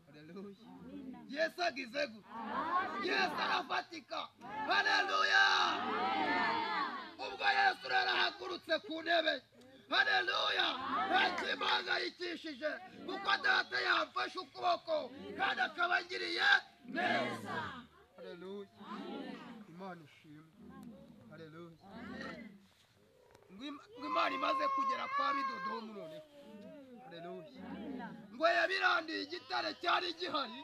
Haleluya. Yesu agize gute? Yesu arafatika. Haleluya. Ubwo Yesu arahagurutse ku ntebe. Haleluya. Ntakimangayikishije kuko data yamfashe ukuboko kandi akaba angiriye neza. Haleluya. Imana ishimwe. Haleluya. Imana imaze kugera kwa Bidodomu none. Haleluya. Ngo yabirandiye igitare cyari gihari.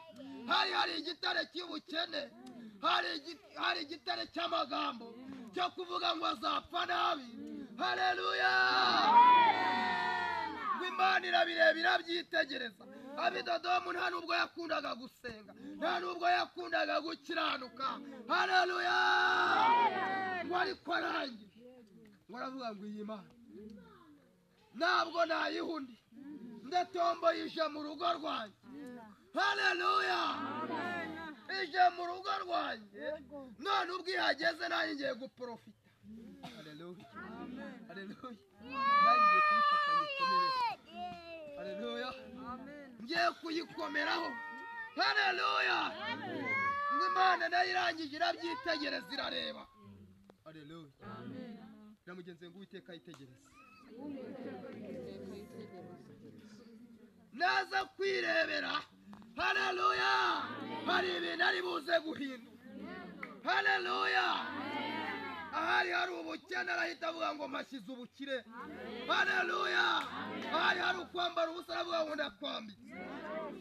Hari igitare cy'ubukene. Hari igitare cy'amagambo cyo kuvuga ngo azapfa nabi. Haleluya. Imana irabireba irabyitegereza. Abidodomu nta nubwo yakundaga gusenga, nta nubwo yakundaga gukiranuka. Haleluya. Ngo ariko arangije ngo aravuga ngo iyi Mana ntabwo nayihundi, ndatomboye ije mu rugo rwanjye. Haleluya. Ije mu rugo rwanjye none ubwo ihageze nanjye ngiye guprofita. Haleluya. Haleluya. Nanjye kwifatanya ikomere. Haleluya. Ngiye kuyikomeraho. Haleluya. Imana nayo irangije irabyitegereza irareba. Haleluya. Na mugenzi ngo Uwiteka yitegereza. Naza kwirebera. Haleluya. Hari ibintu ari buze guhindura. Haleluya. Ahari hari ubukene arahita avuga ngo mashyize ubukire. Haleluya. Ahari hari ukwambara ubusa aravuga ngo ndakwambitse.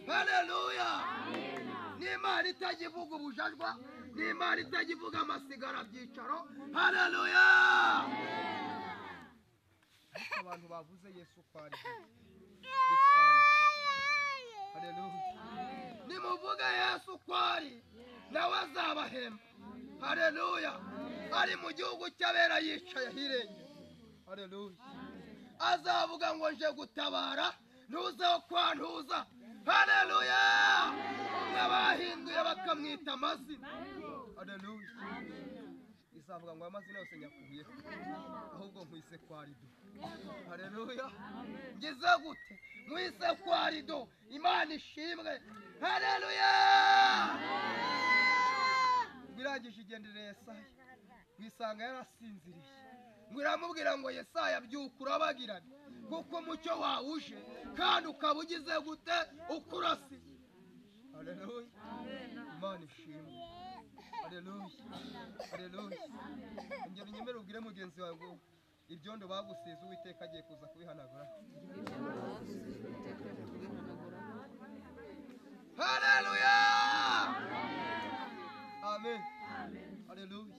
Haleluya. N'Imana itagivuga ubujajwa, n'Imana itagivuga amasigara byicaro. Haleluya. Abantu bavuze Yesu kwari. Haleluya. Nimuvuga Yesu kwari nawe azabahemba. Haleluya. Ari mu gihugu cy'abera yicaye hirengeye. Haleluya. Azavuga ngo nje gutabara ntuzeho kwantuza. Haleluya. N'abahinduye bakamwita amazina. Haleluya. Isavuga ngo amazina yose nyakubiyeho ahubwo nkwise kwarido. Haleluya. Ngeze gute? Mwise kwarido. Imana ishimwe. Haleluya. Birangije igendere Yesaya. Wisanga yarasinziriye. Mwiramubwira ngo Yesaya byuka urabagirane kuko umucyo wawuje kandi ukaba ugize gute ukurasi. Haleluya. Imana ishimwe. Haleluya. Haleluya. Ngeri nyemera ubwire mugenzi wawe ngo ibyondo bagusize Uwiteka agiye kuza kubihanagura. Haleluya. Amen. Haleluya.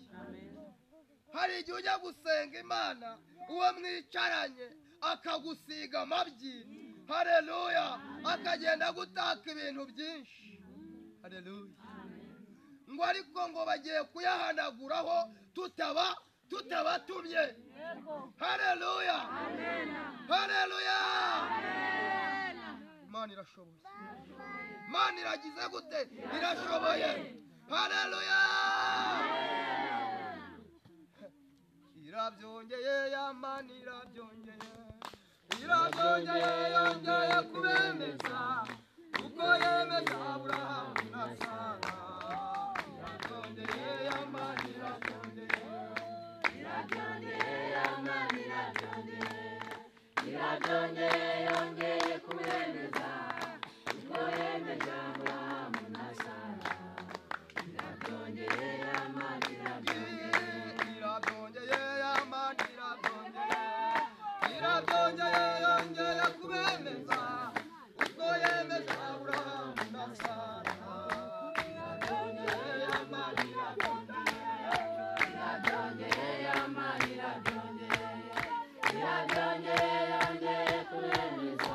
Hari igihe ujya gusenga Imana uwo mwicaranye akagusiga amabyi. Haleluya. Akagenda gutaka ibintu byinshi. Haleluya. Ngo ariko ngo bagiye kuyahanaguraho tutabatumye. Haleluya. Haleluya. Imana irashoboye. Imana iragize gute? Irashoboye. Haleluya. Irabyongeye ya Mana irabyongeye. Irabyongeye yongeye kubemeza uko yemeza Aburahamu na Sara. Irabyongeye ya Mana irabyongeye. Irabyongeye ya Mana irabyongeye. Irabyongeye yongeye kubemeza uko yemeza Aburahamu na Sara. Irabyongeye ya Mana irabyongeye. Irabyongeye ya Mana irabyongeye. Irabyongeye yongeye kubemeza uko yemeza Aburahamu na Sara. Irabyongeye ya Mana irabyongeye. Irabyongeye ya Mana irabyongeye. Irabyongeye yongeye kubemeza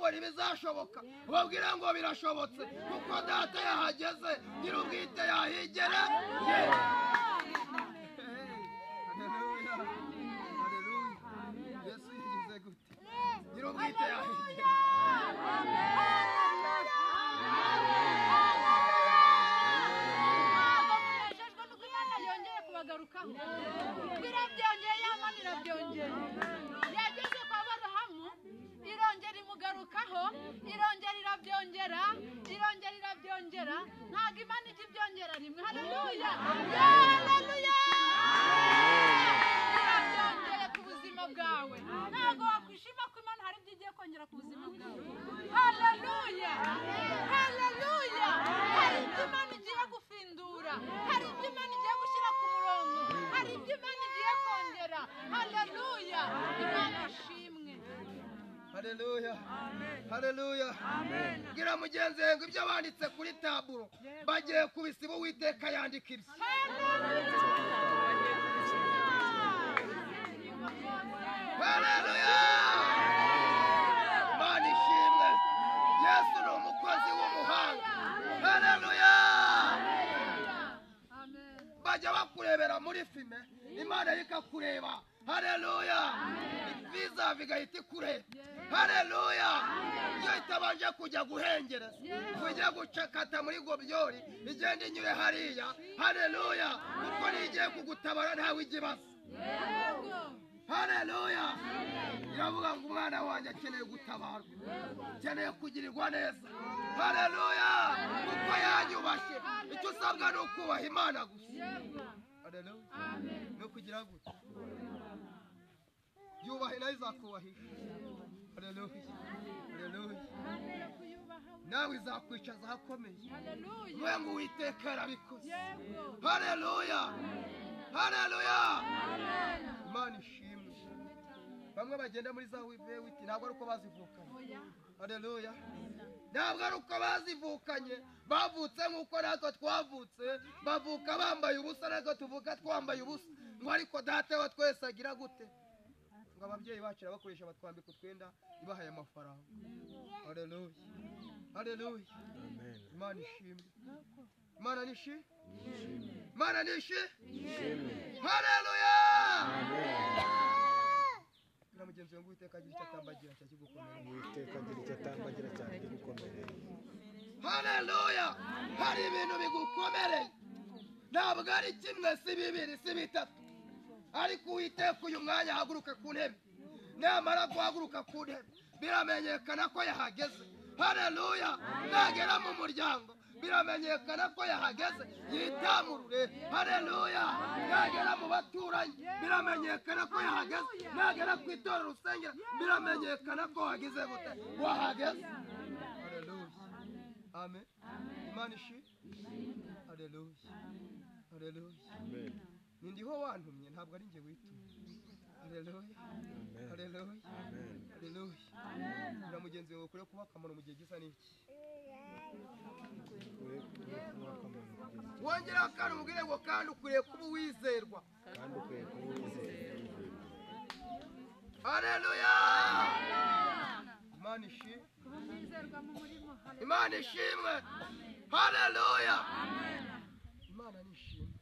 ngo ntibizashoboka ubabwira ngo birashobotse kuko data yahageze nyir'ubwite yahigera haleluya Yesu yigize gute nyir'ubwite yahigera kubagarukaho birabyongeye Imana irabyongeye yageze kwa Aburahamu irongera imugarukaho irongera irabyongera ntabwo Imana ijya ibyongera rimwe haleluya haleluya irabyongeye ku buzima bwawe ntabwo wakwishima ko Imana hari ibyo igiye kongera ku buzima bwawe haleluya haleluya hari ibyo Imana igiye gufindura hari ibyo Imana igiye gushyira ku murongo hari ibyo Imana igiye kongera haleluya Imana ishimwe haleluya haleluya gira mugenzi ngo ibyo banditse kuri taburo bagiye kubisiba Uwiteka yandika ibyo haleluya Imana ishimwe Yesu ni umukozi w'umuhanga haleluya bajya bakurebera muri filime Imana ikakureba haleluya viza vigahita ikureba haleluya iyo itabanje kujya guhengereza kujya gucakata muri gobyori igenda inyure hariya haleluya kuko nigiye kugutabara ntawe igibazo haleluya iravuga ngo umwana wanjye akeneye gutabarwa akeneye kugirirwa neza haleluya kuko yanyubashye icyo usabwa ni ukubaha Imana gusa haleluya no kugira gute yubahe nayo izakubahisha haleluya haleluya nawe izakwicaza ahakomeye mwe ngo Uwiteka yarabikoze haleluya haleluya Imana ishimwe bamwe bagenda muri za witi ntabwo ari uko bazivukanye haleluya ntabwo ari uko bazivukanye bavutse nk'uko natwe twavutse bavuka bambaye ubusa natwe tuvuka twambaye ubusa ngo ariko data wa twese agira gute ngo ababyeyi bacu bakoresha batwambika utwenda ibahaye amafaranga haleluya haleluya Imana ishimwe Imana nishi Imana nishi haleluya na mugenzi wangu Uwiteka agira icyo atambagira cyakigukomera Uwiteka agira icyo atambagira cyane kigukomera haleluya hari ibintu bigukomereye ntabwo ari kimwe si bibiri si bitatu ariko Uwiteka uyu mwanya ahaguruka ku ntebe namara guhaguruka ku ntebe biramenyekana ko yahageze haleluya nagera mu muryango biramenyekana ko yahageze yitamurure haleluya nagera mu baturanyi biramenyekana ko yahageze nagera ku itorero rusengera biramenyekana ko wagize gute wahageze haleluya amen Imana ishi haleluya haleluya nindiho wantumye ntabwo ari njye witumye haleluya haleluya haleluya na mugenzi wawe kure kuba akamaro mu gihe gisa n'iki wongera kandi umubwire ngo kandi ukwiye kuba uwizerwa haleluya Imana ishimwe Imana ishimwe haleluya Imana nishimwe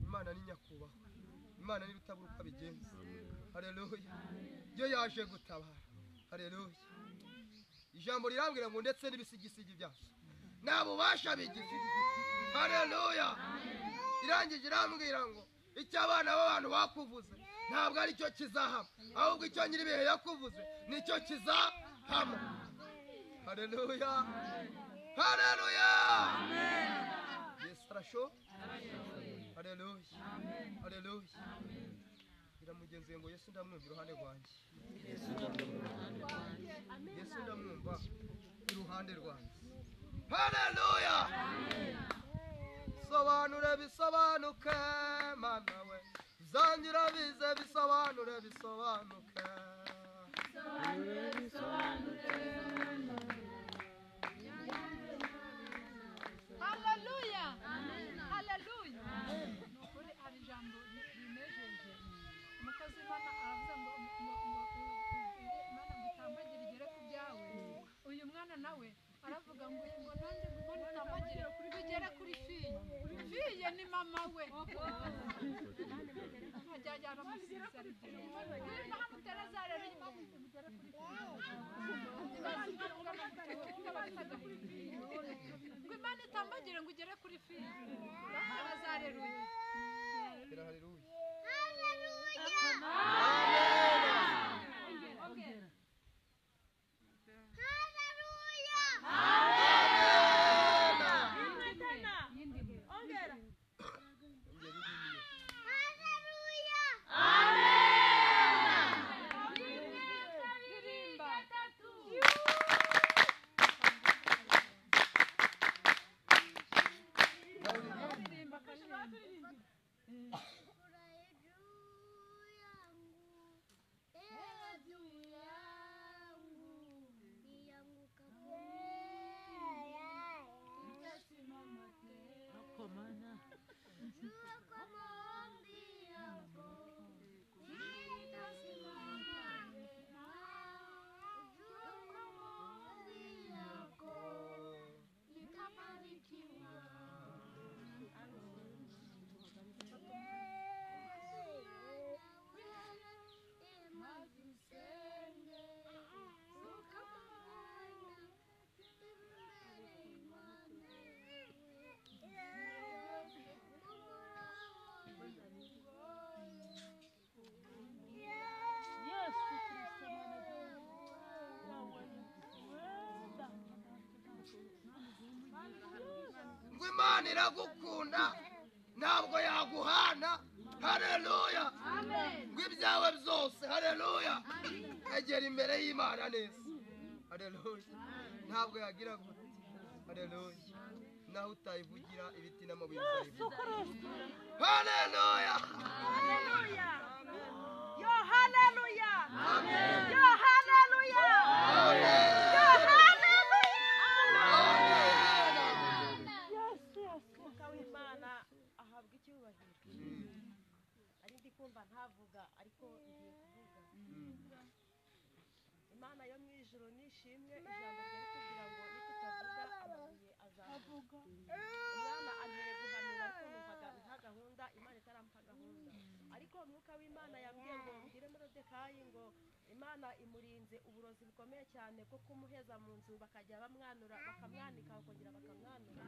Imana ni nyakubahwa Imana ni rutabura uko abigenza haleluya yo yaje gutabara haleluya ijambo rirambwira ngo ndetse n'ibisigisigi byaso nabubasha bigize haleluya irangije irambwira ngo icyo abana b'abantu bakuvuze ntabwo ari cyo kizahama ahubwo icyo nyiribihe yakuvuze nicyo kizahama haleluya haleluya Yesu arasho haleluya haleluya ira mugenzi ngo Yesu ndamwumva iruhande rwanjye Yesu ndamwumva iruhande rwanjye haleluya sobanure bisobanuke mana we zangira bize bisobanure bisobanuke haleluya haleluya nukuri hari ijambo rinejeje umukozi Imana aravuga ngo Imana ngitambagire igere ku byawe mama we ajyajyana musiza niba hano Tereza rero imana imugere kuri ngo imana itambagire ngo ugere kuri fili abazareruye Imana iragukunda ntabwo yaguhana. Haleluya. Ngo ibyawe byose haleluya egera imbere y'Imana neza. Haleluya. Ntabwo yagira ngo haleluya naho utayivugira ibiti n'amabuye bizayivuga. Haleluya. Haleluya. Yo haleluya. Amen. Yo haleluya. Amen. Yo haleluya. Mwuka w'Imana ahabwa icyubahiro. Ari ndi kumva ntavuga ariko ngiye kuvuga. Imana yo mu ijuru nishimwe ijambo rye ritubwira ngo nitutavuga amabuye azavuga. Umwana anteye guhanura ariko numvaga nta gahunda Imana itarampa gahunda. Ariko Mwuka w'Imana yambwiye ngo mbwire Morodekayi ngo Imana imurinze uburozi bukomeye cyane bwo kumuheza mu nzu bakajya bamwanura bakamwanika bakongera bakamwanura.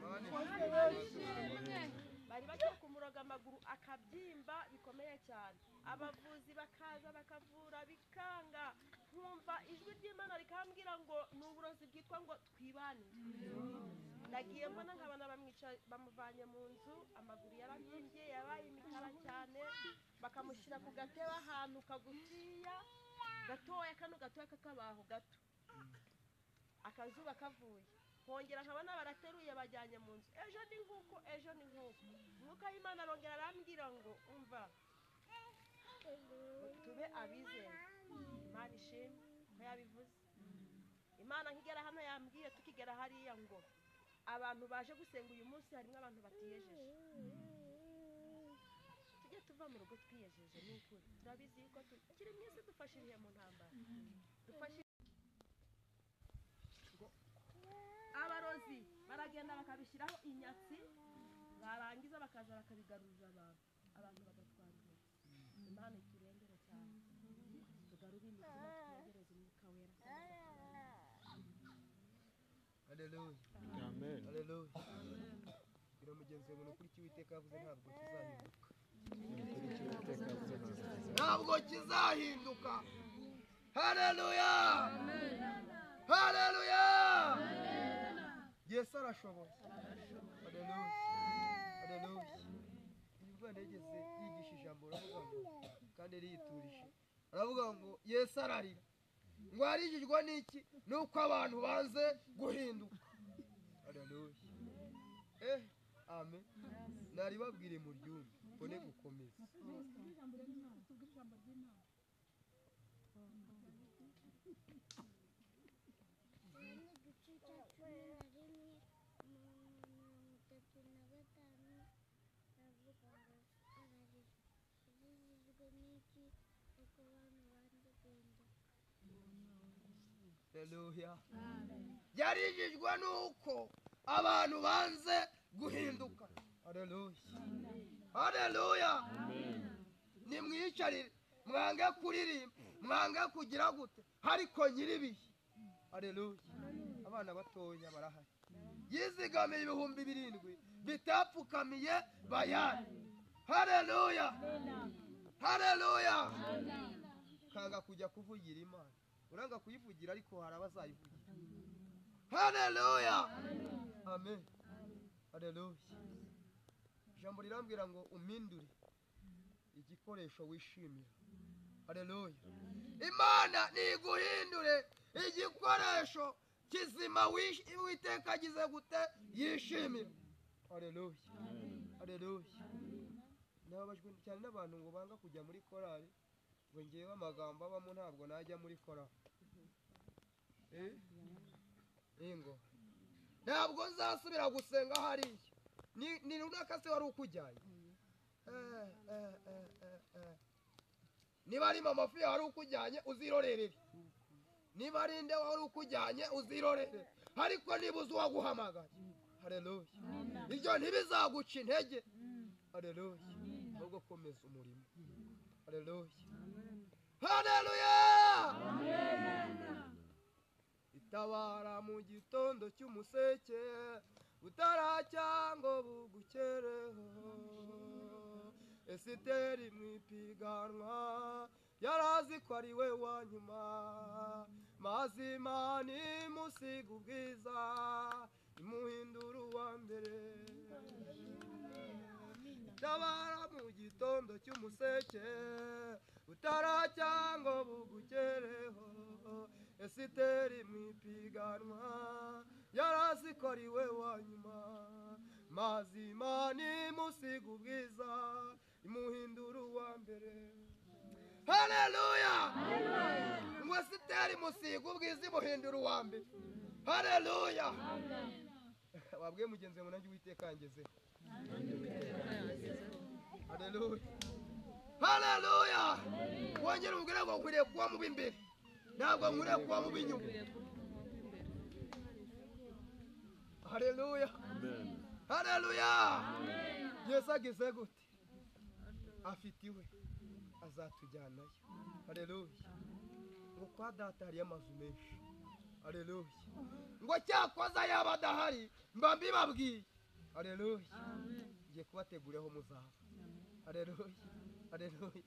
Bari bagiye kumuroga amaguru akabyimba bikomeye cyane. Abavuzi bakaza bakavura bikanga. Nkumva ijwi ry'Imana rikambwira ngo ni uburozi bwitwa ngo twibanire. Nagiye mbona nkabana bamuvanye mu nzu amaguru yarabyimbye yabaye imikara cyane bakamushyira ku gatebe ahantu kagufiya gatoya kano gatoya kakabaho gato akazuba kavuye hongera nkabana barateruye bajyanye mu nzu ejo ni nk'uko Mwuka w'Imana arongera arambwira ngo umva tube abizeye Imana ishimwe ko yabivuze. Imana nkigera hano yambwiye tukigera hariya ngo abantu baje gusenga uyu munsi harimo abantu batiyejeje. Tujye tuva mu rugo twiyejeje n'ukuri turabizi ko tukiri mu isi dufashiriye mu ntambara abarozi baragenda bakabishyiraho inyatsi barangiza bakaza bakabigarurira abantu bagatwara intoki. Imana iturengere cyane tugarure imitima tuyegereze Umwuka wera. Haleluya. Amen. Haleluya. Bira mugenzi wawe kuri Uwiteka yavuze ntabwo kizahinduka. Haleluya. Haleluya. Yesu arashoboye. Haleluya. Haleluya. Imvana yigeze yigisha ijambo aravuga ngo kandi riyiturije. Aravuga ngo Yesu ararira. Ngo arijijwe n'iki? Nuko abantu banze guhinduka. Haleluya. Amen. Nari babwire mu ryumwe mbone gukomeza. Haleluya. Yarijijwe nuko abantu banze guhinduka. haleluya haleluya nimwicarire mwange kuririmba mwange kugira gute ariko nyiribihe haleluya abana batoya barahari yizigamiye ibihumbi 7 bitapfukamiye bayani haleluya haleluya kanga kujya kuvugira Imana uranga kuyivugira ariko hari abazayivugira haleluya amen haleluya ijambo rirambwira ngo umpindure igikoresho wishimira haleluya Imana niguhindure igikoresho kizima witeka agize gute yishimira haleluya haleluya nababajwe cyane n'abantu ngo banga kujya muri korali ngo ngewe amagambo abamo ntabwo najya muri korali ingo ntabwo nzasubira gusenga hariya ni runaka se wari ukujyanye niba ari mama fiya wari ukujyanye uzirorerere niba ari nde wari ukujyanye uzirorere ariko niba uzi uwaguhamagaye haleluya ibyo ntibizaguca intege haleluya ahubwo komeza umurimo haleluya haleluya itabara mu gitondo cy'umuseke butaracya ngo bugukereho Esiteri mwipiganwa yarazi ko ari we wa nyuma maze Imana imusiga ubwiza imuhindura uwa mbere itabara mu gitondo cy'umuseke butaracya ngo bugukereho Esiteri mwipiganwa yarazi ko ari we wa nyuma maze Imana imusiga ubwiza imuhindura uwa mbere haleluya ngo Esiteri musiga ubwiza imuhindura uwa mbere haleluya wabwiye mugenzi wawe nanjye Uwiteka yangezeho haleluya haleluya wongera ubwire ngo nkwiriye kuba mu b'imbere ntabwo nkwiriye kuba mu b'inyuma haleluya haleluya Yesu agize gute afitiwe azatujyanayo haleluya ngo kwa data hari amazu menshi haleluya ngo cyakoza yaba adahari mba mbibabwiye haleluya ngiye kubateguriraho muzaba haleluya haleluya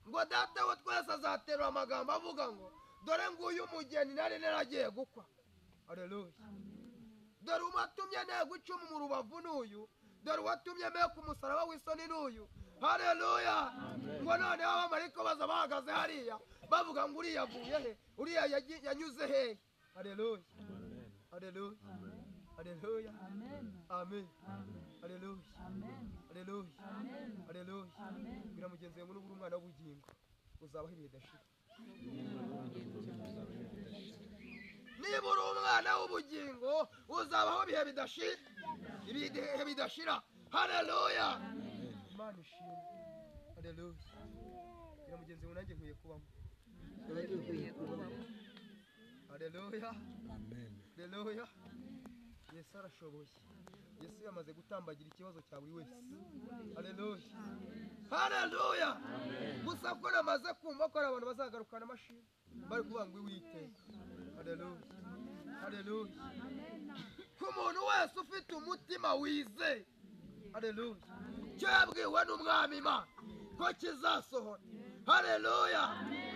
ngo data we twese azaterura amagambo avuga ngo dore nguyu umugeni nari naragiye gukwa haleluya dore uwatumye ntego icumu mu rubavu n'uyu dore uwatumye meka umusaraba w'isoni n'uyu haleluya ngo noneho abamarayika baza bahagaze hariya bavuga ngo uriya avuye he uriya yanyuze hehe haleluya haleluya haleluya amen haleluya haleluya haleluya bwira mugenzi wawe n'ubura umwana w'ubugingo uzabaho ibihe bidashira niba uri umwana w'ubugingo uzabaho ibihe bidashira haleluya Imana ishimwe haleluya bwira mugenzi wawe nanjye nkwiye kubamo haleluya haleluya Yesu arashoboye Yesu yamaze gutambagira ikibazo cya buri wese haleluya haleluya gusa ko namaze kumva ko abantu bazagarukana amashini bari kuvuga ngo Uwiteka haleluya haleluya ku muntu wese ufite umutima wize haleluya cyabwiwe n'umwami Imana ko kizasohora haleluya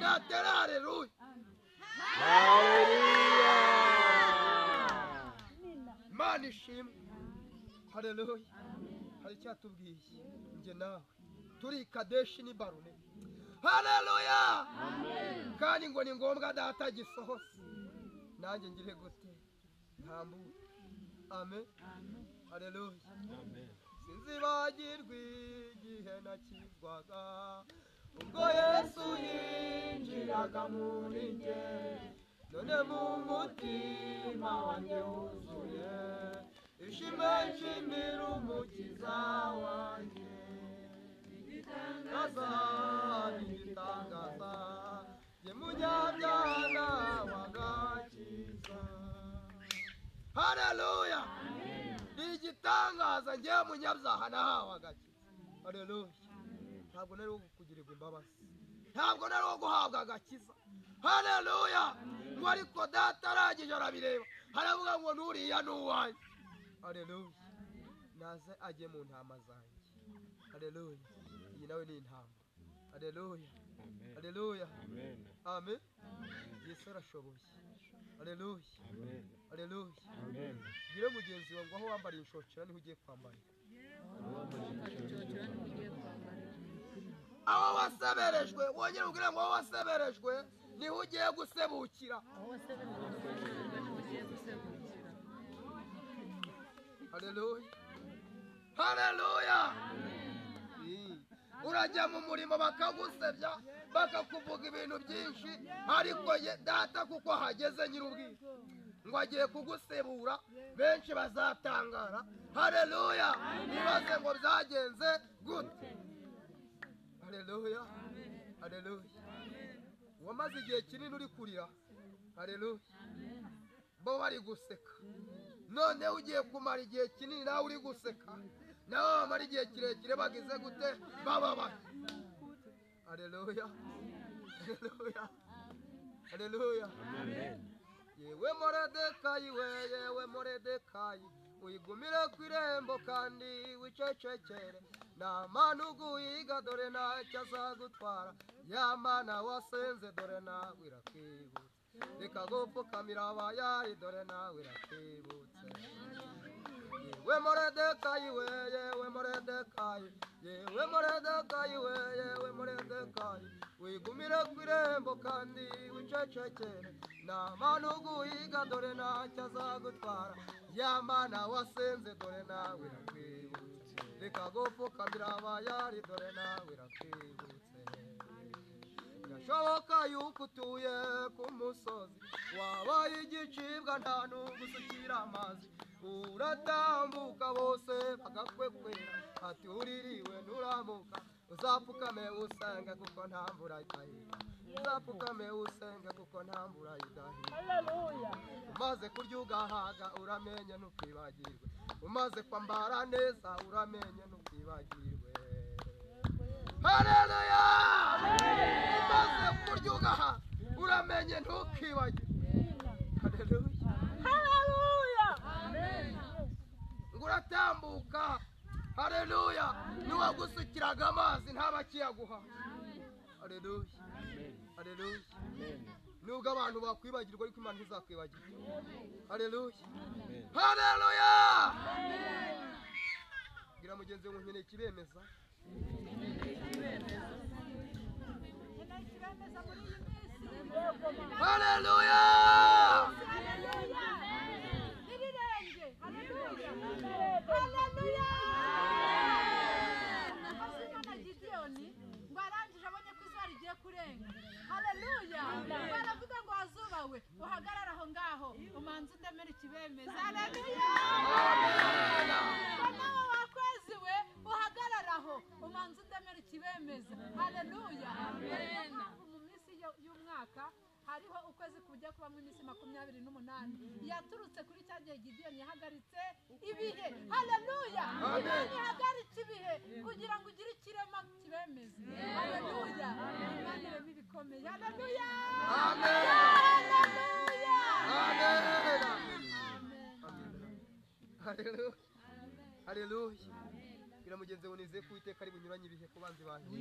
natera haleluya haleluya Imana ishimwe haleluya hari cyatubwiye nge nawe turi Kadeshi ni Barone haleluya kandi ngo ni ngombwa data gisohose nanjye ngire gute ntambu amen haleluya sinzibagirwa igihe nakizwaga ubwo Yesu yinjiraga muri nge none mu mutima wanjye wuzuye ishimwe nshimira umukiza wanjye igitangaza ye munyabyana wagakiza haleluya igitangaza ngewe munyabyaha nahawe agakiza. Haleluya. Ntabwo nari wo kugirirwa imbabazi, ntabwo nari wo guhabwa agakiza. Haleluya. Ngo ariko data arangije arabireba haravuga ngo nuriya ni uwanjye. Haleluya. Naze ajye mu ntama zanjye. Haleluya. Iyi nawe ni intama. Haleluya. Haleluya. Amen. Yesu arashoboye. Haleluya. Haleluya. Gire mugenzi wawe ngo aho wambara inshokera niho ugiye kwambara. Aho waseberejwe wongere ubwire ngo aho waseberejwe niho ugiye gusebukira. Haleluya. Haleluya. Urajya mu murimo bakagusebya bakakuvuga ibintu byinshi, ariko data kuko hageze nyir'ubwite ngo agiye kugusebura, benshi bazatangara. Haleluya. Nibaze ngo byagenze gute. Haleluya. Haleluya. Wamaze igihe kinini uri kurira. Haleluya. Bo bari guseka, none ugiye kumara igihe kinini nawe uri guseka, nawe bamara igihe kirekire bagize gute bababaye. Haleluya. Haleluya. Haleluya. Yewe Moridekayi we, yewe Moridekayi, uyigumire ku irembo kandi wicecekere, nta mana uguhiga dore ntacyo azagutwara, ya mana wasenze dore nawe irakwibutse, reka gupfukamira abayari dore nawe irakwibutse. Yewe Moridekayi we, yewe Moridekayi, yewe Moridekayi we, yewe Moridekayi, wigumire ku irembo kandi wicecekere, nta mana uguhiga dore ntacyo azagutwara, ya mana wasenze dore nawe irakwibutse, reka gupfukamira abayari dore nawe irakwibutse. Birashoboka yuko utuye ku musozi wabaye igicibwa nta n'ugusukira amazi, uratambuka bose bagakwekwera ati uririwe nturamuka, uzapfukame usenge kuko nta mvura idahira, uzapfukame usenge kuko nta mvura idahira. Umaze kurya ugahaga uramenye ntukibagirwe, umaze kwambara neza uramenye ntukibagirwe. Haleluya. Umaze kurya ugahaga uramenye ntukibagirwe. Haleluya. Haleluya. Ngo uratambuka. Haleluya. Niwagusukiraga amazi ntabakiyaguha. Haleluya. Haleluya. Nubwo abantu bakwibagirwa ariko Imana ntizakwibagirwa. Haleluya. Haleluya. Gira mugenzi wawe nkeneye ikibemeza. Haleluya. Haleluya. Gideyoni ngo arangije abonye ko izuba rigiye kurenga. Haleluya. Baravuga ngo wazubawe uhagarara aho ngaho umanze udemera ikibemeza. Haleluya. Nawe wakweziwe uhagarara aho umanze udemera ikibemeza. Haleluya. Mu minsi y'umwaka hariho ukwezi kujya kuba mu minsi 28 yaturutse kuri cya gihe Gideyoni yahagaritse ibihe. Haleluya. Yahagaritse ibihe kugira ngo ugire ikirema kibemeze. Haleluya. Imana irema ibikomeye. Haleluya. Amen. Haleluya. Amen. Haleluya. Haleluya. Gira mugenzi wawe nizeye ko Uwiteka ari bunyuranye ibihe ku banzi banjye.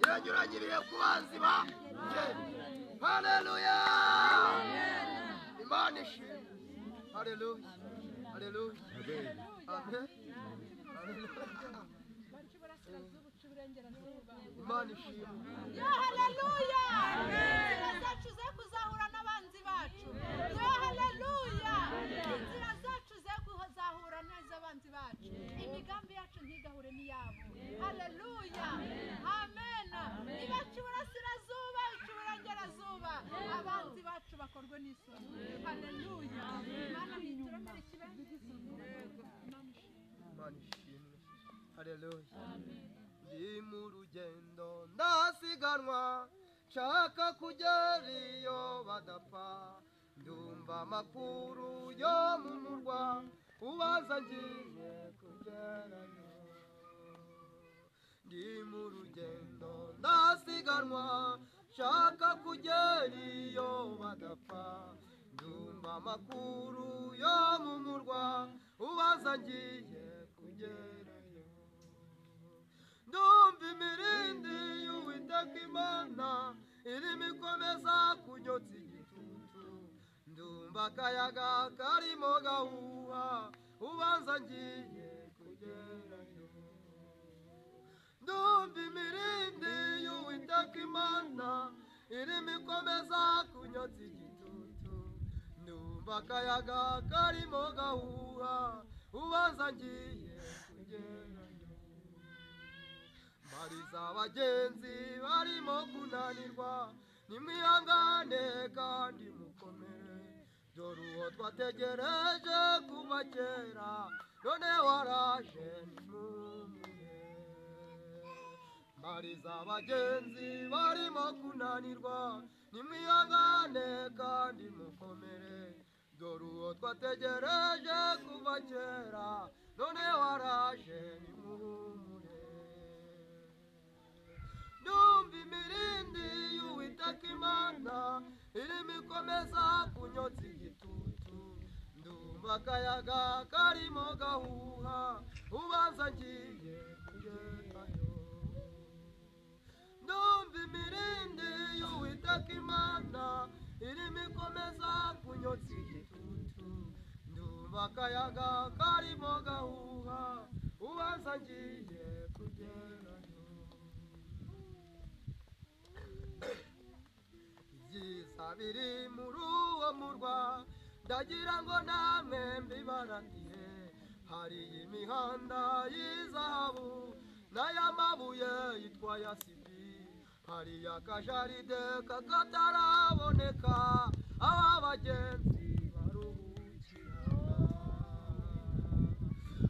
Iranyuranye ibihe ku banzi banjye. Haleluya. Imana ishimwe. Haleluya. Haleluya. Amen. Imana ishimwe. Haleluya. Inzira zacu ze kuzahura n'abanzi bacu. Haleluya. Inzira zacu ze kuzahura neza abanzi bacu. Imigambi yacu ntigahure n'iyabo. Haleluya. Amen. Niba cy'uburasirazuba icy'uburengerazuba abanzi bacu bakorwe n'isoni. Haleluya. Imana nituremere ikibembe. Imana ishimwe. Haleluya. Ndi mu rugendo ndasiganwa, nshaka kugera iyo badapfa, ndumva amakuru yo mu murwa ubanza ngiye kugerayo ndi mu rugendo ndasiganwa shaka kugera iyo badapfa ndumva amakuru yo mu murwa ubanza ngiye kugerayo ndumva imirindi y'Uwiteka Imana irimo ikomeza kunyotsa igitutu ndumva akayaga karimo gahuha ubanza ngiye kugerayo ndumva imirindi y'Uwiteka Imana irimo ikomeza kunyotsa igitutu ndumva akayaga karimo gahuha ubanza ngiye kugerayo mbariza abagenzi barimo kunanirwa nimwihangane kandi mukomere dore uwo twategereje kuva kera none waraje nimwumire mbariza abagenzi barimo kunanirwa nimwihangane kandi mukomere dore uwo twategereje kuva kera none waraje nimwumire ndumva imirindi y'Uwiteka Imana irimo ikomeza kunyotsa igitutu ndumva akayaga karimo gahuha ubanza ngiye kugerayo ndumva imirindi y'Uwiteka Imana irimo ikomeza kunyotsa igitutu ndumva akayaga karimo gahuha ubanza ngiye kugerayo ibyiza biri muri uwo murwa ndagira ngo namwe mbibaratiye hari imihanda y'izahabu n'ay'amabuye yitwa yasipi hari akajaride kakataraboneka aho abagenzi baruhukira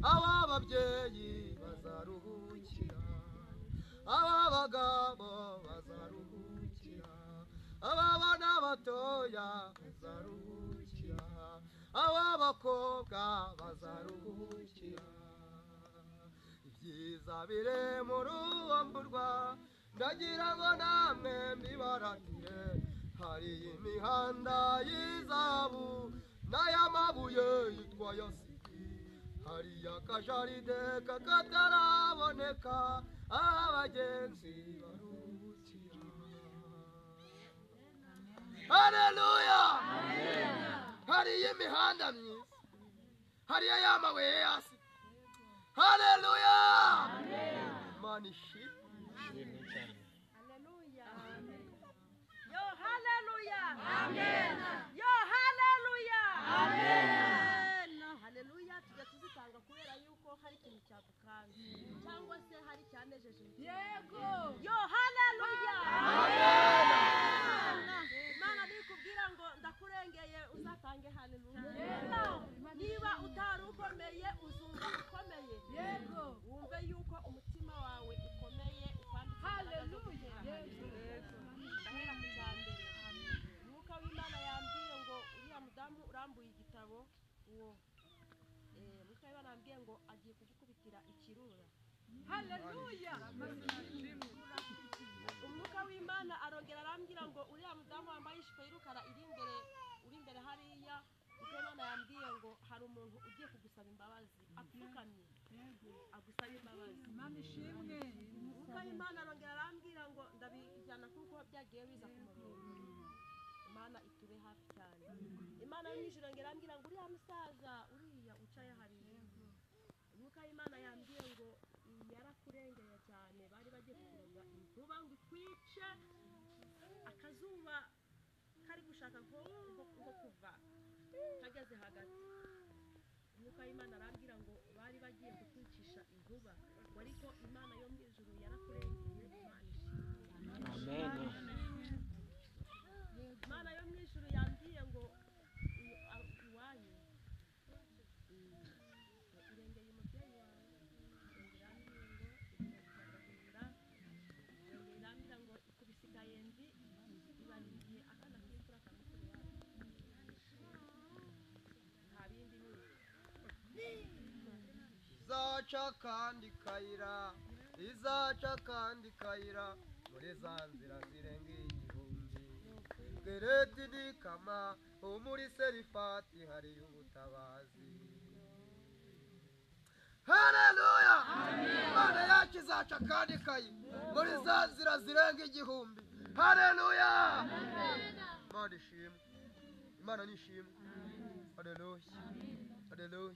aho ababyeyi bazaruhukira aho abagabo bazaruhukira abo abana batoya bazaruhukira abo abakobwa bazaruhukira ibyiza biri muri uwo murwa ndagira ngo namwe mbibaratire hari imihanda y'izahabu n'ay'amabuye yitwa yasipi hari akajaride kakataraboneka aho abagenzi baruhukira haleluya hariyo imihanda myiza hariyo y'amabuye yasipi haleluya Imana ishimwe Yo haleluya amen yo haleluya amen haleluya tujya tuzitanga kubera yuko hari ikintu cyadukanga cyangwa se hari cyanejeje yego yo haleluya amen Imana nikubwira ngo ndakurengeye uzatange haleluya niba utari ukomeye uzumva ukomeye yego wumve yuko umutima wawe ukomeye ukwanditse haleluya ndahera mu cya mbere umwuka w'Imana yambwiye ngo uriya mudamu urambuye igitabo uwo umwuka w'Imana yambwiye ngo agiye kugukubitira ikirura haleluya umwuka w'Imana arongera arambwira ngo uriya mudamu wambaye ijipo y'urukara uri imbere hariya umwuka w'Imana yambwiye ngo hari umuntu ugiye kugusaba imbabazi apfukamye agusaba imbabazi Imana ishimwe umwuka w'Imana arongera arambwira ngo ndabijyana kuko byagiye biza ku murongo Imana itube hafi cyane Imana yo mw'ijuru irongera arambwira ngo uriya musaza uriya ucaye hariya umwuka w'Imana yambwiye ngo yarakurengeye cyane bari bagiye kukuroga inkuba ngo ikwice akazuba kari gushaka nko kuva kageze hagati umwuka w'Imana arambwira ngo bari bagiye kukwicisha inkuba ngo ariko Imana yo mu ijuru yarakurengeye Imana ishimwe Imana yo mu ijuru yambwiye ngo iwanyu irengeye umubyeyi wawe irambwira ngo ikubise ikayenzi ibaririye akana k'imfura kamusore wawe izaca kandi kayira izaca kandi kayira muri za nzira zirenga igihumbi gereti dikama muri serifati hari ubutabazi. Haleluya! Imana yacu izaca kandi kayira muri za nzira zirenga igihumbi. Haleluya! Imana ishimwe, Imana nishimwe. Haleluya, haleluya.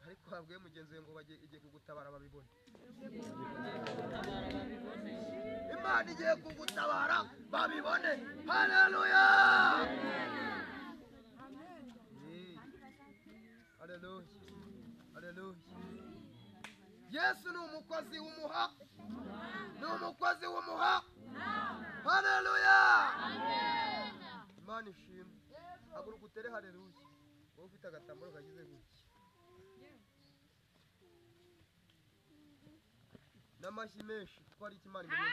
Ariko habwe mugenzi we ngo bagiye igiye kugutabara babibone. Imana igiye kugutabara babibone. Haleluya! Haleluya, haleluya. Yesu ni umukozi w'umuha, ni umukozi w'umuha. Haleluya! Imana ishimwe. Haguruka utere haleluya. Wowe ufite agatambaro kagize gutya. N'amashyi menshi twari ikimana imbere.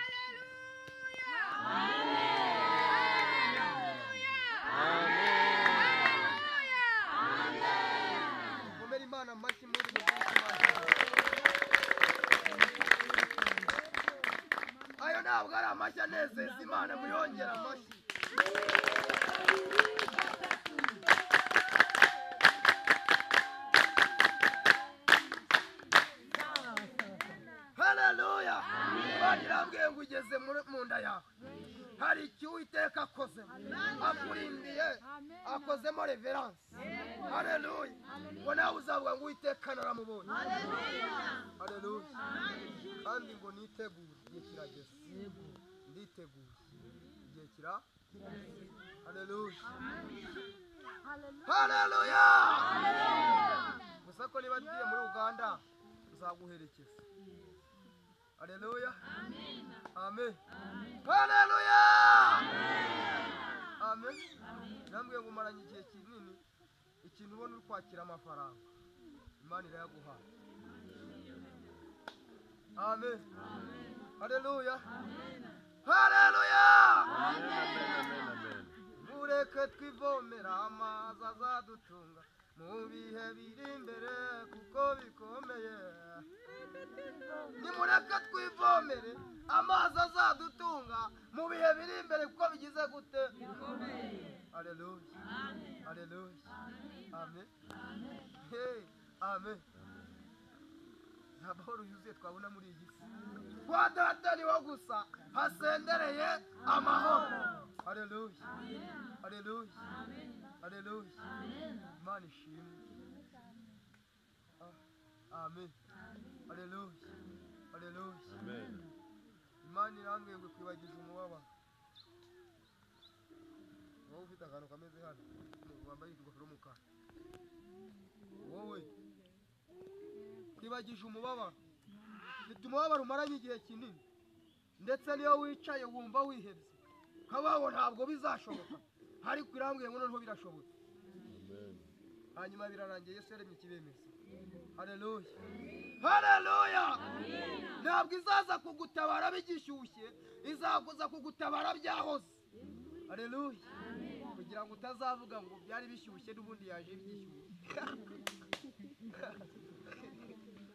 Komera Imana amashyi muri ayo ntabwo ari amashyi anezeza Imana, muyongera amashyi. Haleluya! Imana irambwiye ngo ugeze mu nda yawe hari icyo Uwiteka akozemo, akurindiye, akozemo reverence. Haleluya! ngo nawe uzavuga ngo Uwiteka naramubonye. Haleluya! kandi ngo nitegure, igihe kirageze. Nditeguye, igihe kira. Haleluya! Haleluya! gusa ko niba ngiye muri Uganda nzaguherekeza. Haleluya! Amen. Haleluya! Amen. Nambwiye ngo umaranye igihe kinini, ikintu ubona uri kwakira amafaranga, Imana irayaguha. Amen. Haleluya! Haleluya! Mureke twivomera amazi azadutunga mu bihe biri imbere kuko bikomeye. Nimureke twivomere amazi azadutunga mu bihe biri imbere kuko bigize gute? Haleluya! Haleluya! Amen. Hey, amen. Nta mahoro yuzuye twabona muri iyi si. Kwa data niho gusa hasendereye amahoro. Haleluya! Haleluya! Haleluya! Imana ishimwe. Amen. Haleluya! Haleluya! Imana irambwiye ngo kwibagije umubabaro. Wowe ufite akantu kameze hano, wambaye ingofero y'umukara. Wowe kwibagije umubabaro. Ufite umubabaro umaranye igihe kinini, ndetse niyo wicaye wumva wihebye, kabaho ntabwo bizashoboka. Ariko irambwiye ngo noneho birashobotse. Hanyuma birarangiye, Yesu yaremye ikibemeza. Haleluya! Haleluya! Ntabwo izaza kugutabara bigishyushye, izakuza kugutabara byahoze. Haleluya! Kugira ngo utazavuga ngo byari bishyushye n'ubundi yaje byishyushye.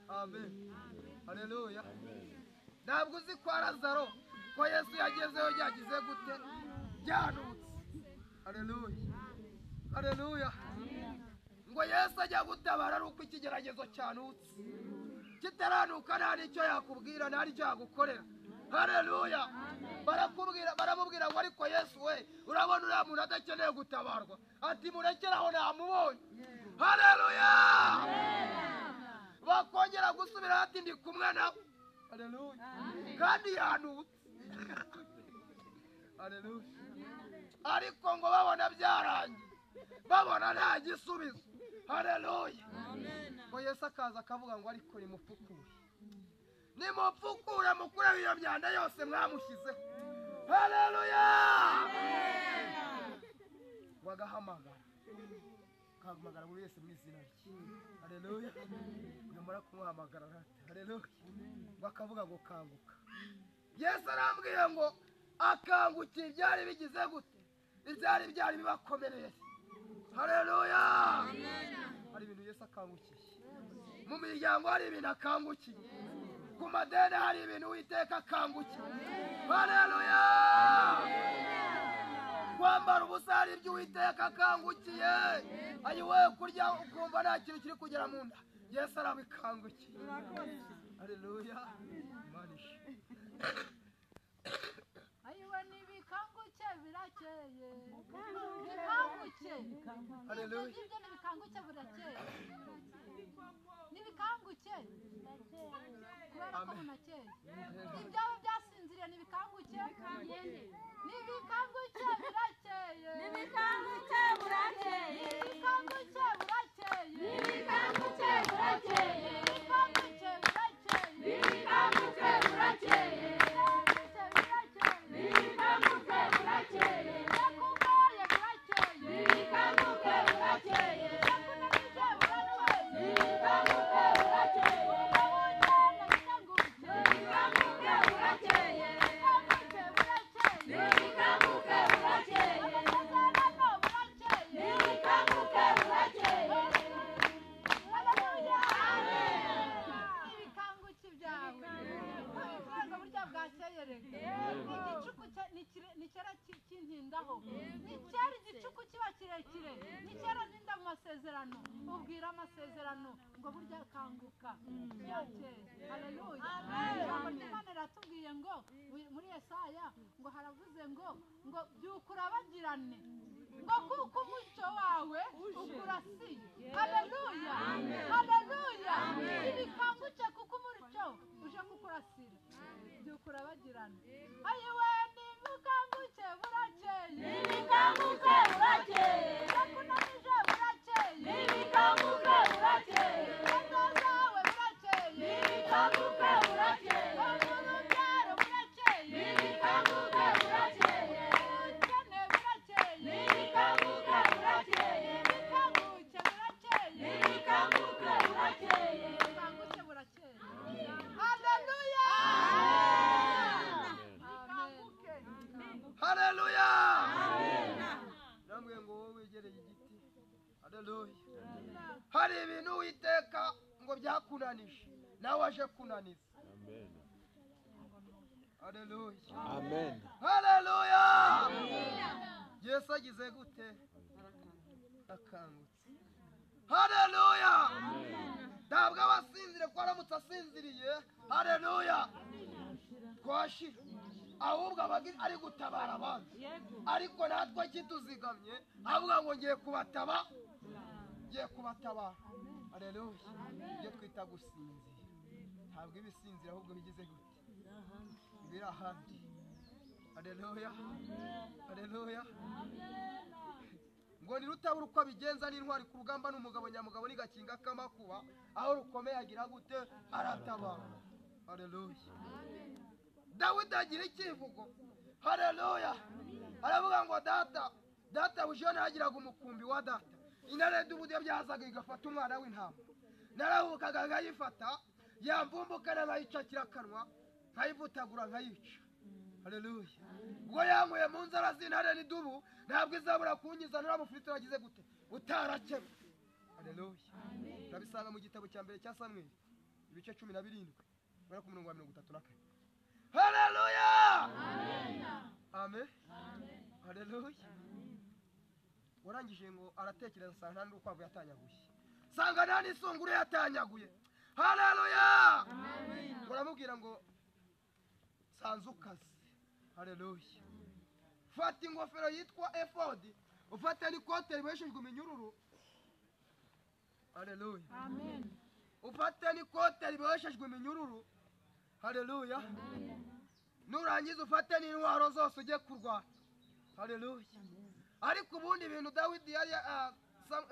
Amen. Haleluya! Ntabwo uzi kwa Lazaro ko Yesu yagezeho yagize gute? Byanutse. Haleluya! Haleluya! ngo Yesu ajya gutabara ari uko ikigeragezo cyanutse. Kitaranuka nta n'icyo yakubwira, nta n'icyo yagukorera. Haleluya! baramubwira ngo ariko Yesu we, urabona uriya muntu adakeneye gutabarwa. Ati murekeraho namubonye. Haleluya! Bakongera gusubira ati ndi kumwe nawe. Haleluya! kandi yanutse. Haleluya! ariko ngo babona byarangiye, babona nta gisubizo. Haleluya! ngo Yesu akaza akavuga ngo ariko nimupfukure, nimupfukure mukure iyo myanda yose mwamushyizeho. Haleluya! wagahamagara buri wese mu izina rye. Haleluya! nyamara kumuhamagara rata. Haleluya! bakavuga ngo kanguka. Yesu arambwiye ngo akangukiye ibyari bigize gute? Ibyari bibakomereye. Haleluya! hari ibintu Yesu akangukiye. mu miryango hari ibintu akangukiye, ku madeni hari ibintu Uwiteka akangukiye. Haleluya! Kwambara ubusa hari ibyo Uwiteka akangukiye. Ayiwe kurya ukumva nta kintu kiri kugera mu nda, Yesu arabikangukiye. Haleluya! ayiwe nibikanguke birakeye, bikanguke. Haleluya! Ibyo nibikanguke birakeye, nibikanguke kubera ko munakeye. Ibyawe byasinziriye nibikanguke, nibikanguke birakeye, nibikanguke burakeye, nibikanguke burakeye, nibikanguke burakeye, nibikanguke burakeye, nibikanguke burakeye, nibikanguke burakeye, yakubaye burakeye, nibikanguke burakeye, yakunanije burakeye, nibikanguke burakeye, wabonye nibikanguke, nibikanguke burakeye, nibikanguke burakeye, nibikanguke burakeye, amasezerano burakeye, nibikanguke burakeye. Haleluya! Ibikanguke byawe ubwenge burya bwakeye reka, igicuku ni kera kintindaho, ni kera igicuku kiba kirekire, ni kera ninda mu masezerano, ubwira amasezerano ngo burya kanguka yakeye. Haleluya! Ijambo ry'Imana riratubwiye ngo muri Yesaya ngo haravuze ngo byuka urabagirane, ngo kuko umucyo wawe ukurasiye. Haleluya! Haleluya! Ibikanguke kuko umucyo uje kukurasira, byuka urabagirane. Ayiwe nibikanguke burakeye, nibikanguke burakeye, yakunanije burakeye, nibikanguke burakeye, ingo zawe burakeye, nibikanguke burakeye, urubyaro burakeye, nibikanguke burakeye, ubukene burakeye, nibikanguke burakeye, ibikanguke burakeye, nibikanguke burakeye, ibikanguke burakeye. Haleluya! Haleluya! Namwe ngo wowe wegereye igiti. Haleluya! Hari ibintu Uwiteka ngo byakunanije, nawe aje kunaniza. Haleluya! Amen. Haleluya! Yesu agize gute? Akangutse. Haleluya! Ntabwo abasinzire ko aramutse asinziriye. Haleluya! Twashira, ahubwo ari gutabara abantu, ariko natwe kituzigamye avuga ngo ngiye kubatabara. Haleluya! ibyo twita gusinzira ntabwo ibisinzira, ahubwo bigize gute? Biri ahandi. Haleluya! Haleluya! ngo nirutabura uko abigenza n'intwari ku rugamba, n'umugabo nyamugabo n'igakinga k'amakuba, aho rukomeye agira gute? Aratabara. Haleluya! Dawidi agira ikivugo. Haleluya! aravuga ngo data bujone yagiraga umukumbi wa data, intare y'ubude byazaga igafata umwana w'intama, narahukaga nkayifata, yamvumbukana nkayicakira akanwa, nkayivutagura nkayica. Haleluya! ubwo yankuye mu nzara z'intare n'idubu, ntabwo izabura kunkiza n'uramufite wagize gute? Utarakemwe. Haleluya! urabisanga mu gitabo cya mbere cya Samweli ibice 17 bari ku murongo wa 34. Haleluya! Amen. Haleluya! warangije ngo aratekereza asanga nta n'urukwavu yatanyaguye, sanga nta n'isunguru yatanyaguye. Haleluya! uramubwira ngo sanzu ukaze. Haleluya! fata ingofero yitwa efodi, ufata n'ikote riboheshejwe iminyururu. Haleluya! ufata n'ikote riboheshejwe iminyururu. Haleluya! nurangiza ufate n'intwaro zose ujye kurwana. Haleluya! ariko ubundi ibintu Dawidi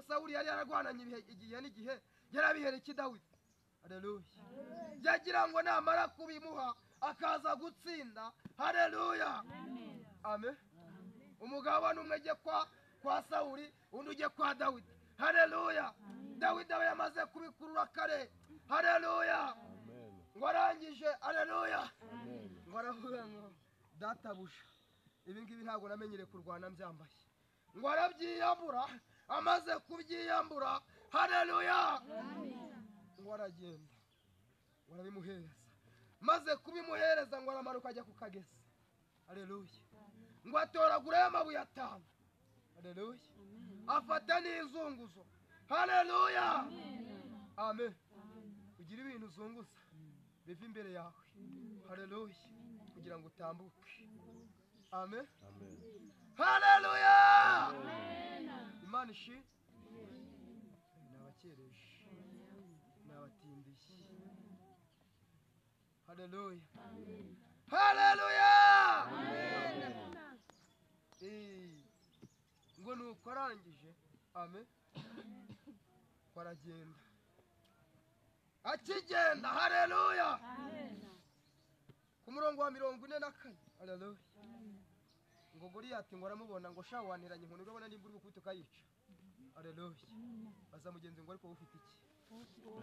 Sawuli yari yararwananye igihe n'igihe, yarabihera iki Dawidi? Haleluya! yagira ngo namara kubimuha akaza gutsinda. Haleluya! Amen. umugabo n'umwe ujye kwa Sawuli, undi ujye kwa Dawidi. Haleluya! Dawidi aba yamaze kubikurura kare. Haleluya! ngo arangije. Haleluya! ngo aravuga ngo databuja, ibi ngibi ntabwo namenyereye kurwana mbyambaye. ngo arabyiyambura, amaze kubyiyambura. Haleluya! ngo aragenda ngo arabimuhereza, maze kubimuhereza ngo aramanuka ajya ku kagezi. Haleluya. Ngo atoragurayo amabuye 5. Haleluya. Afata n'izunguzo. Haleluya. Amen. Ugira ibintu uzunguza biva imbere yawe. Haleluya. Kugira ngo utambuke. Amen. Haleluya. Imana ishi n'abakereje n'abatindiye. Haleluya. Haleluya. Ngo nuko arangije. Amen. Baragenda. Akigenda. Haleluya. Ku murongo wa 44. Haleluya. Ngo Goliyati ngo aramubona ngo sha waniranye inkoni urabona nimba uri gukubita ukayica. Haleluya. Baza mugenzi ngo ariko ufite iki?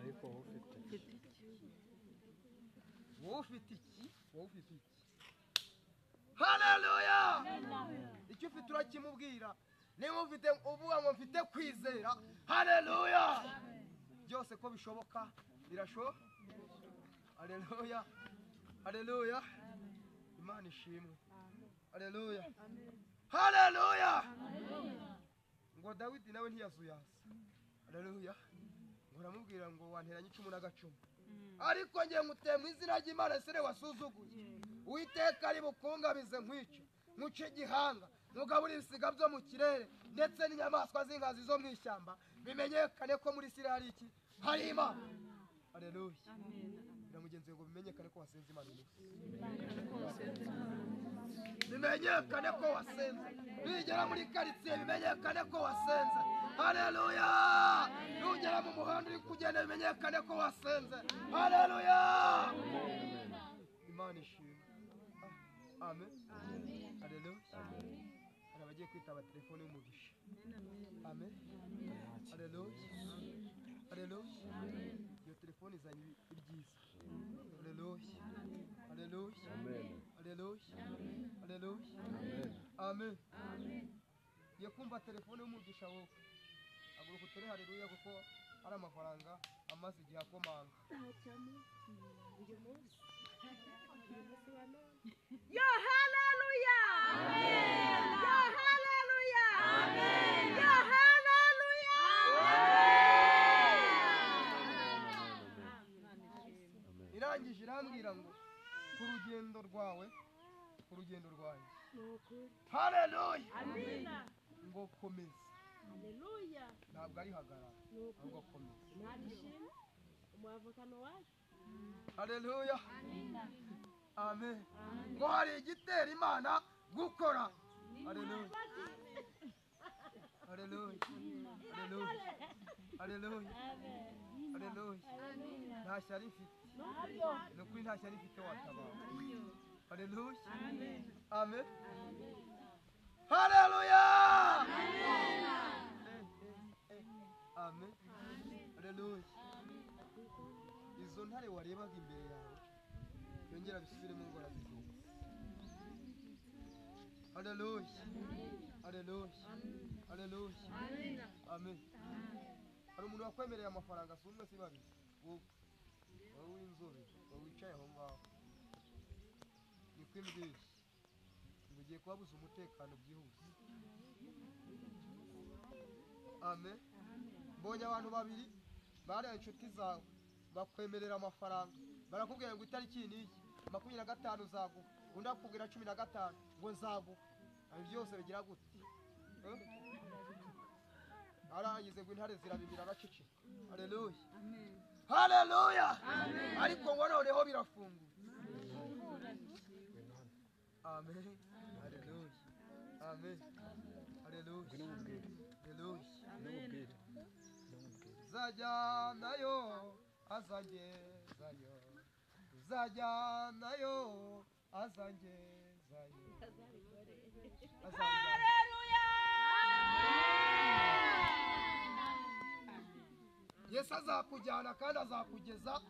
ariko ufite Wowe ufite iki? Haleluya. Icyo ufite urakimubwira. Niba ufite uvuga ngo mfite kwizera. Haleluya. Byose ko bishoboka birashoboka. Haleluya. Haleluya. Imana ishimwe. Haleluya. Haleluya. Ngo Dawidi nawe ntiyazuyasa. Haleluya. Ngo aramubwira ngo wanteranye 10 n'agacumu. Ariko ngiye nguteye mu izina ry'Imana sere wasuzuguye. Uwiteka ari bukungabize nkwica. Muce gihanga. Mugabura ibisiga byo mu kirere ndetse n'inyamaswa z'ingazi zo mu ishyamba bimenyekane ko muri Isirayeli hari iki? Hari Imana. Haleluya. Biramugenze ngo bimenyekane ko wasenze Imana umunsi. Bimenyekane ko wasenze. Bigera muri quartier bimenyekane ko wasenze. Haleluya. Nugera mu muhanda uri kugenda bimenyekane ko wasenze. Haleluya. Imana ishimwe. Amen. Haleluya. Abagiye kwitaba telefone y'umugisha. Amen. Haleluya. Haleluya. Iyo telefone izanye ibyiza. Haleluya. Haleluya. Haleluya. Haleluya. Amen. Ye kumva telefone y'umugisha wowe. Aguruka utere haleluya kuko ari amafaranga amaze igihe akomanga. Yo hallelujah. Amen. Yo hallelujah. Amen. Yo hallelujah. Amen. Irangije irambwira ngo ku rugendo rwawe, ku rugendo rwanjye. Haleluya. Amina. Ngo komeza. Haleluya. Ntabwo ari hagarara. Ngo komeza. Nashimye umwavukano wacu. Haleluya. Amen. Ngo hari igitera Imana gukora. Haleluya. Haleluya. Haleluya. Haleluya. Haleluya. Nta shyari mfite. No kuri nta shyari mfite watabara. Haleluya. Amen. Haleluya. Amen. Haleluya. Izo ntare warebaga imbere yawe yongera bisubiremo ngo arazivuga. Haleluya. Haleluya. Haleluya. Amen. Hari umuntu wakwemereye amafaranga asumwe si babi. Wowe w'inzobe wicaye aho ngaho. Ni kwimbwiye. Ugiye kubabuza umutekano byihuse. Amen. Mbonye abantu babiri bari inshuti zawe bakwemerera amafaranga. Barakubwira ngo itariki n'iki 25 uzaguha. Undi akubwira 15 ngo nzaguha. Ari byose bigira gute? Arayize ngo intare zirabimira bacece. Haleluya. Amen. Haleluya. Amen. Ariko ngo noneho birafunguye. Amen. Haleluya. Amen. Haleluya. Haleluya. Amen. Zajyanayo azangezayo. Zajyanayo azangezayo. Haleluya. Yesu azakujyana kandi azakugeza